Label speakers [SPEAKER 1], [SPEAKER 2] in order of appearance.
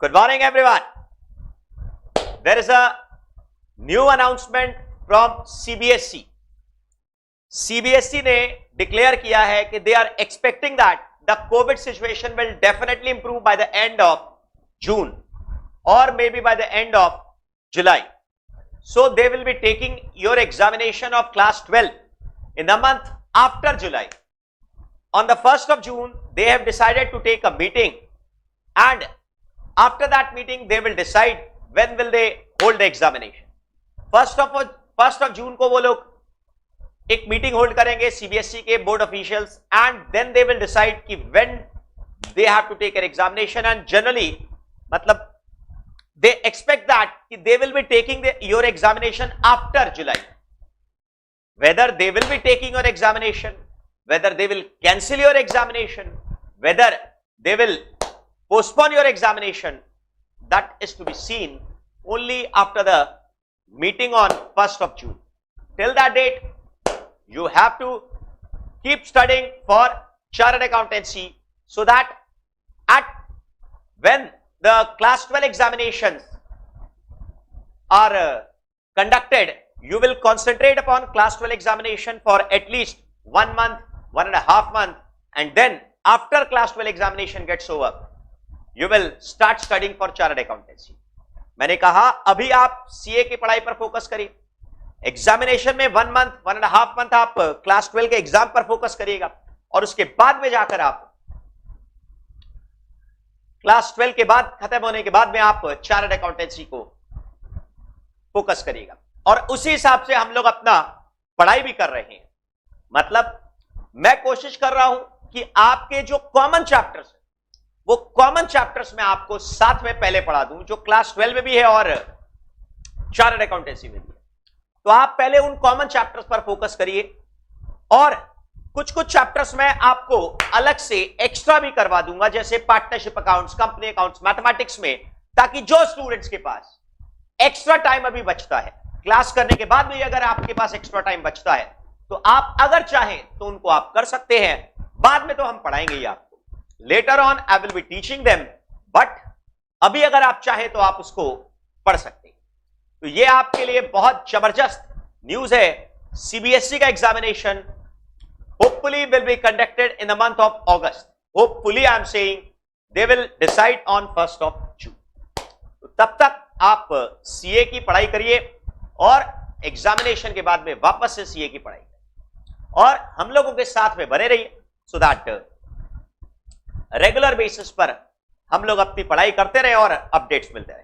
[SPEAKER 1] Good morning, everyone. There is a new announcement from CBSE. CBSE ने declare किया है कि they are expecting that the COVID situation will definitely improve by the end of June or maybe by the end of July. So they will be taking your examination of class 12 in the month after July. On the 1st of June, they have decided to take a meeting, and after that meeting, they will decide when will they hold the examination. First of June को वो लोग एक meeting hold करेंगे CBSE के board officials, and then they will decide कि when they have to take an examination. And generally मतलब they expect that कि they will be taking your examination after July. Whether they will be taking your examination, whether they will cancel your examination, whether they will postpone your examination, that is to be seen only after the meeting on 1st of June. Till that date, you have to keep studying for chartered accountancy, so that when the class 12 examinations are conducted, you will concentrate upon class 12 examination for at least 1 month, 1.5 months, and then after class 12 examination gets over, you will start studying for chartered accountancy. मैंने कहा अभी आप CA की पढ़ाई पर focus करिए. Examination में 1 month 1.5 month आप क्लास 12 के एग्जाम पर फोकस करिएगा, और उसके बाद में जाकर आप क्लास 12 के बाद खत्म होने के बाद में आप चार्टर्ड अकाउंटेंसी को फोकस करिएगा. और उसी हिसाब से हम लोग अपना पढ़ाई भी कर रहे हैं. मतलब मैं कोशिश कर रहा हूं कि आपके जो कॉमन चैप्टर्स है वो कॉमन चैप्टर्स में आपको साथ में पहले पढ़ा दूं, जो क्लास 12 में भी है और चार्टर्ड अकाउंटेंसी में भी है. तो आप पहले उन कॉमन चैप्टर्स पर फोकस करिए, और कुछ कुछ चैप्टर्स में आपको अलग से एक्स्ट्रा भी करवा दूंगा, जैसे partnership accounts, company accounts, mathematics में, ताकि जो स्टूडेंट्स के पास एक्स्ट्रा टाइम अभी बचता है, क्लास करने के बाद भी अगर आपके पास एक्स्ट्रा टाइम बचता है, तो आप अगर चाहें तो उनको आप कर सकते हैं. बाद में तो हम पढ़ाएंगे ही आपको. Later on I will be teaching them, but अभी अगर आप चाहें तो आप उसको पढ़ सकते हैं. तो ये आपके लिए बहुत जबरदस्त न्यूज है. सीबीएसई का examination hopefully will be conducted in the month of August. Hopefully I am saying they will decide on 1st of June. तो तब तक आप सीए की पढ़ाई करिए, और एग्जामिनेशन के बाद में वापस से सीए की पढ़ाई करिए, और हम लोगों के साथ में बने रहिए, सो दैट रेगुलर बेसिस पर हम लोग अपनी पढ़ाई करते रहे और अपडेट्स मिलते रहे.